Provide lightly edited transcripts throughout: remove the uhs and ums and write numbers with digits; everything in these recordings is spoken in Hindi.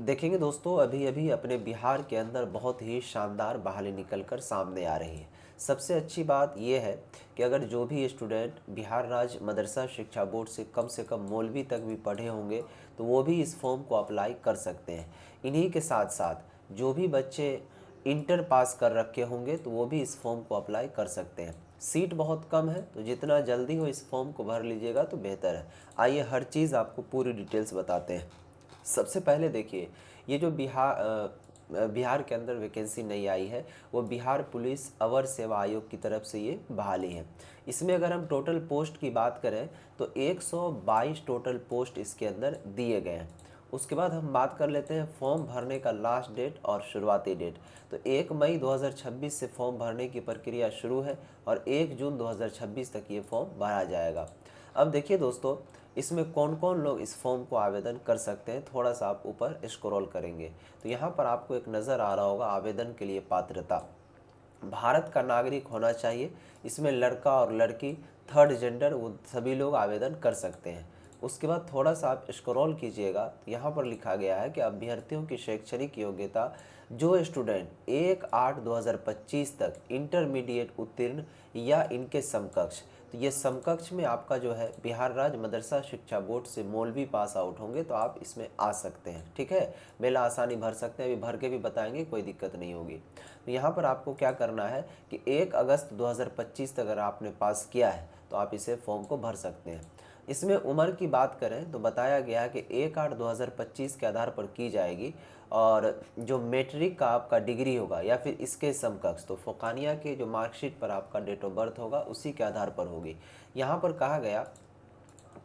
देखेंगे दोस्तों, अभी अभी अपने बिहार के अंदर बहुत ही शानदार बहाली निकल कर सामने आ रही है। सबसे अच्छी बात यह है कि अगर जो भी स्टूडेंट बिहार राज्य मदरसा शिक्षा बोर्ड से कम मौलवी तक भी पढ़े होंगे तो वो भी इस फॉर्म को अप्लाई कर सकते हैं। इन्हीं के साथ साथ जो भी बच्चे इंटर पास कर रखे होंगे तो वो भी इस फॉर्म को अप्लाई कर सकते हैं। सीट बहुत कम है तो जितना जल्दी हो इस फॉर्म को भर लीजिएगा तो बेहतर है। आइए हर चीज़ आपको पूरी डिटेल्स बताते हैं। सबसे पहले देखिए, ये जो बिहार के अंदर वैकेंसी नई आई है वो बिहार पुलिस अवर सेवा आयोग की तरफ से ये बहाली है। इसमें अगर हम टोटल पोस्ट की बात करें तो 122 टोटल पोस्ट इसके अंदर दिए गए हैं। उसके बाद हम बात कर लेते हैं फॉर्म भरने का लास्ट डेट और शुरुआती डेट। तो 1 मई 2026 से फॉर्म भरने की प्रक्रिया शुरू है और 1 जून 2026 तक ये फॉर्म भरा जाएगा। अब देखिए दोस्तों, इसमें कौन कौन लोग इस फॉर्म को आवेदन कर सकते हैं। थोड़ा सा आप ऊपर स्क्रॉल करेंगे तो यहाँ पर आपको एक नज़र आ रहा होगा आवेदन के लिए पात्रता। भारत का नागरिक होना चाहिए। इसमें लड़का और लड़की, थर्ड जेंडर, वो सभी लोग आवेदन कर सकते हैं। उसके बाद थोड़ा सा आप स्क्रॉल कीजिएगा तो यहाँ पर लिखा गया है कि अभ्यर्थियों की शैक्षणिक योग्यता, जो स्टूडेंट 1/8/2025 तक इंटरमीडिएट उत्तीर्ण या इनके समकक्ष, तो ये समकक्ष में आपका जो है बिहार राज्य मदरसा शिक्षा बोर्ड से मौलवी पास आउट होंगे तो आप इसमें आ सकते हैं। ठीक है, मेला आसानी भर सकते हैं, अभी भर के भी बताएंगे, कोई दिक्कत नहीं होगी। तो यहाँ पर आपको क्या करना है कि 1 अगस्त 2025 तक अगर आपने पास किया है तो आप इसे फॉर्म को भर सकते हैं। इसमें उम्र की बात करें तो बताया गया है कि 1/8/2025 के आधार पर की जाएगी और जो मैट्रिक का आपका डिग्री होगा या फिर इसके समकक्ष, तो फ़ोकानिया के जो मार्कशीट पर आपका डेट ऑफ बर्थ होगा उसी के आधार पर होगी। यहाँ पर कहा गया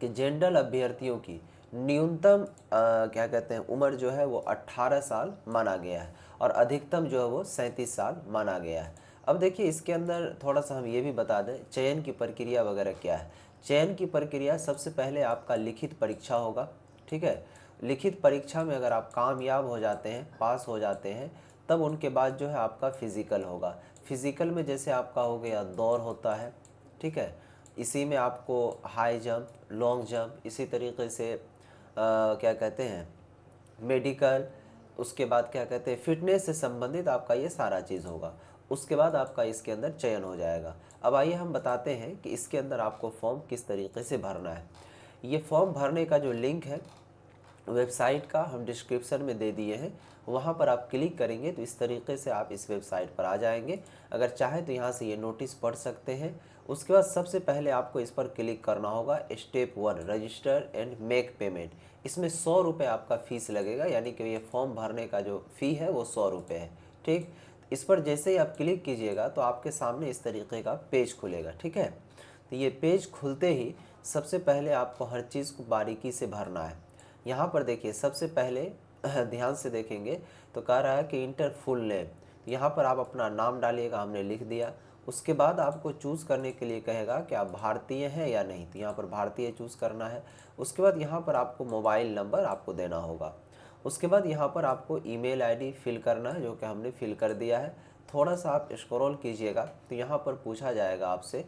कि जनरल अभ्यर्थियों की न्यूनतम क्या कहते हैं उम्र जो है वो 18 साल माना गया है और अधिकतम जो है वो 37 साल माना गया है। अब देखिए, इसके अंदर थोड़ा सा हम ये भी बता दें चयन की प्रक्रिया वगैरह क्या है। चयन की प्रक्रिया, सबसे पहले आपका लिखित परीक्षा होगा। ठीक है, लिखित परीक्षा में अगर आप कामयाब हो जाते हैं, पास हो जाते हैं, तब उनके बाद जो है आपका फिज़िकल होगा। फिज़िकल में जैसे आपका हो गया दौड़ होता है। ठीक है, इसी में आपको हाई जंप, लॉन्ग जंप, इसी तरीके से क्या कहते हैं मेडिकल, उसके बाद क्या कहते हैं फिटनेस से संबंधित आपका ये सारा चीज़ होगा। उसके बाद आपका इसके अंदर चयन हो जाएगा। अब आइए हम बताते हैं कि इसके अंदर आपको फॉर्म किस तरीके से भरना है। ये फॉर्म भरने का जो लिंक है वेबसाइट का हम डिस्क्रिप्शन में दे दिए हैं, वहाँ पर आप क्लिक करेंगे तो इस तरीके से आप इस वेबसाइट पर आ जाएंगे। अगर चाहें तो यहाँ से ये नोटिस पढ़ सकते हैं। उसके बाद सबसे पहले आपको इस पर क्लिक करना होगा। Step 1, register and make payment. इसमें 100 रुपये आपका फ़ीस लगेगा, यानी कि ये फॉर्म भरने का जो फ़ी है वो 100 रुपये है। ठीक, इस पर जैसे ही आप क्लिक कीजिएगा तो आपके सामने इस तरीके का पेज खुलेगा। ठीक है, तो ये पेज खुलते ही सबसे पहले आपको हर चीज़ को बारीकी से भरना है। यहाँ पर देखिए, सबसे पहले ध्यान से देखेंगे तो कह रहा है कि इंटर फुल नेम। यहाँ पर आप अपना नाम डालिएगा, हमने लिख दिया। उसके बाद आपको चूज़ करने के लिए कहेगा कि आप भारतीय हैं या नहीं, तो यहाँ पर भारतीय चूज़ करना है। उसके बाद यहाँ पर आपको मोबाइल नंबर आपको देना होगा। उसके बाद यहाँ पर आपको ईमेल आईडी फिल करना है, जो कि हमने फिल कर दिया है। थोड़ा सा आप स्क्रॉल कीजिएगा तो यहाँ पर पूछा जाएगा आपसे,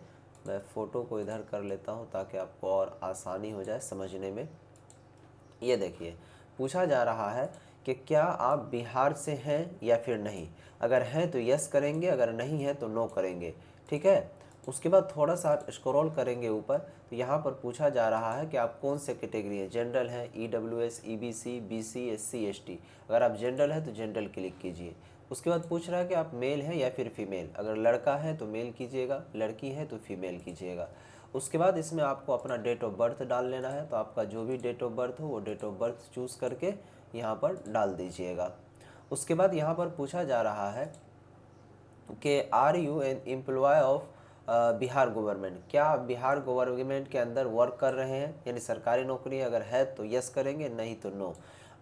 मैं फ़ोटो को इधर कर लेता हूँ ताकि आपको और आसानी हो जाए समझने में। ये देखिए, पूछा जा रहा है कि क्या आप बिहार से हैं या फिर नहीं। अगर हैं तो यस करेंगे, अगर नहीं है तो नो करेंगे। ठीक है, उसके बाद थोड़ा सा आप स्क्रॉल करेंगे ऊपर तो यहाँ पर पूछा जा रहा है कि आप कौन से कैटेगरी है, जनरल है, EWS, EBC, BC, SC, ST. अगर आप जनरल है तो जनरल क्लिक कीजिए। उसके बाद पूछ रहा है कि आप मेल है या फिर फीमेल। अगर लड़का है तो मेल कीजिएगा, लड़की है तो फीमेल कीजिएगा। उसके बाद इसमें आपको अपना डेट ऑफ बर्थ डाल लेना है, तो आपका जो भी डेट ऑफ बर्थ हो वो डेट ऑफ बर्थ चूज़ करके यहाँ पर डाल दीजिएगा। उसके बाद यहाँ पर पूछा जा रहा है कि are you an employ of Bihar government. क्या आप बिहार गवर्नमेंट के अंदर वर्क कर रहे हैं, यानी सरकारी नौकरी अगर है तो यस करेंगे, नहीं तो no.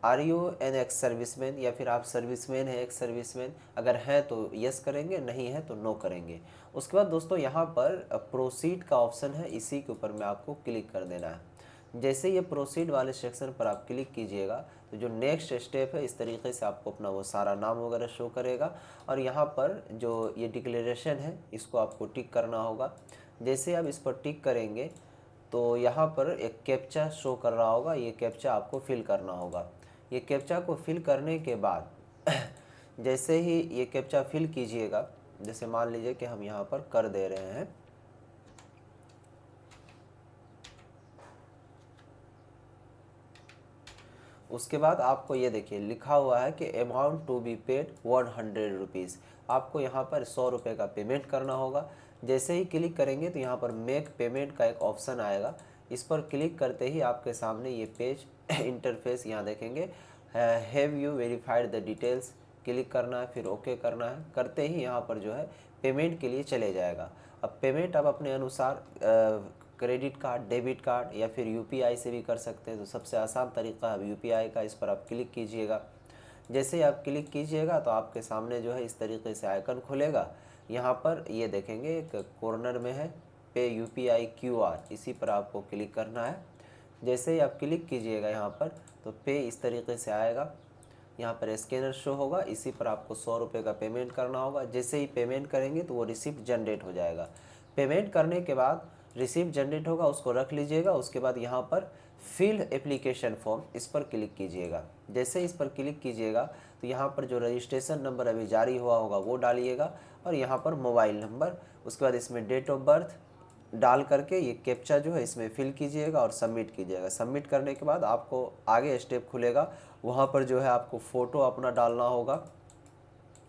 Are you an ex serviceman, या फिर आप सर्विसमैन है, एक्स सर्विसमैन, अगर है तो यस करेंगे, नहीं है तो नो करेंगे। उसके बाद दोस्तों यहाँ पर प्रोसीड का ऑप्शन है, इसी के ऊपर में आपको क्लिक कर देना है। जैसे ये प्रोसीड वाले सेक्शन पर आप क्लिक कीजिएगा तो जो नेक्स्ट स्टेप है इस तरीके से आपको अपना वो सारा नाम वगैरह शो करेगा और यहाँ पर जो ये डिक्लेरेशन है इसको आपको टिक करना होगा। जैसे आप इस पर टिक करेंगे तो यहाँ पर एक कैप्चा शो कर रहा होगा, ये कैप्चा आपको फिल करना होगा। ये कैप्चा को फिल करने के बाद जैसे ही ये कैप्चा फिल कीजिएगा, जैसे मान लीजिए कि हम यहाँ पर कर दे रहे हैं, उसके बाद आपको ये देखिए लिखा हुआ है कि amount to be paid 100 rupees. आपको यहाँ पर 100 रुपये का पेमेंट करना होगा। जैसे ही क्लिक करेंगे तो यहाँ पर मेक पेमेंट का एक ऑप्शन आएगा। इस पर क्लिक करते ही आपके सामने ये पेज इंटरफेस यहाँ देखेंगे, have you verified the details, click करना है, फिर ओके करना है। करते ही यहाँ पर जो है पेमेंट के लिए चले जाएगा। अब पेमेंट आप अपने अनुसार क्रेडिट कार्ड, डेबिट कार्ड या फिर यूपीआई से भी कर सकते हैं। तो सबसे आसान तरीका है यूपीआई का। इस पर आप क्लिक कीजिएगा। जैसे ही आप क्लिक कीजिएगा तो आपके सामने जो है इस तरीके से आइकन खुलेगा। यहाँ पर ये देखेंगे एक कॉर्नर में है पे यूपीआई क्यूआर, इसी पर आपको क्लिक करना है। जैसे ही आप क्लिक कीजिएगा यहाँ पर तो पे इस तरीके से आएगा। यहाँ पर स्कैनर शो होगा, इसी पर आपको 100 रुपये का पेमेंट करना होगा। जैसे ही पेमेंट करेंगे तो वो रिसिप्ट जनरेट हो जाएगा। पेमेंट करने के बाद रिसिप्ट जनरेट होगा, उसको रख लीजिएगा। उसके बाद यहाँ पर फिल एप्लीकेशन फॉर्म, इस पर क्लिक कीजिएगा। जैसे इस पर क्लिक कीजिएगा तो यहाँ पर जो रजिस्ट्रेशन नंबर अभी जारी हुआ होगा वो डालिएगा और यहाँ पर मोबाइल नंबर, उसके बाद इसमें डेट ऑफ बर्थ डाल करके ये कैप्चा जो है इसमें फिल कीजिएगा और सबमिट कीजिएगा। सबमिट करने के बाद आपको आगे स्टेप खुलेगा, वहाँ पर जो है आपको फ़ोटो अपना डालना होगा।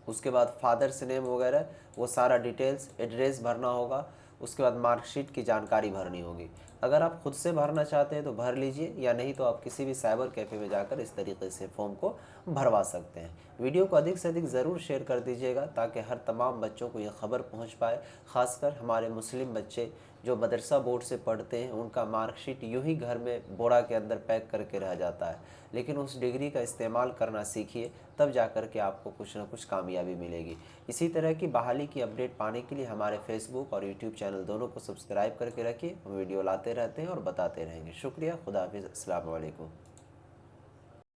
उसके बाद फादर्स नेम वगैरह वो सारा डिटेल्स, एड्रेस भरना होगा। उसके बाद मार्कशीट की जानकारी भरनी होगी। अगर आप खुद से भरना चाहते हैं तो भर लीजिए, या नहीं तो आप किसी भी साइबर कैफ़े में जाकर इस तरीके से फॉर्म को भरवा सकते हैं। वीडियो को अधिक से अधिक ज़रूर शेयर कर दीजिएगा ताकि हर तमाम बच्चों को यह खबर पहुंच पाए। ख़ासकर हमारे मुस्लिम बच्चे जो मदरसा बोर्ड से पढ़ते हैं, उनका मार्कशीट यूं ही घर में बोरा के अंदर पैक करके रह जाता है। लेकिन उस डिग्री का इस्तेमाल करना सीखिए, तब जा कर के आपको कुछ ना कुछ कामयाबी मिलेगी। इसी तरह की बहाली की अपडेट पाने के लिए हमारे फेसबुक और यूट्यूब चैनल दोनों को सब्सक्राइब करके रखिए। हम वीडियो लाते रहते हैं और बताते रहेंगे। शुक्रिया। खुदा हाफिज़। अस्सलाम वालेकुम।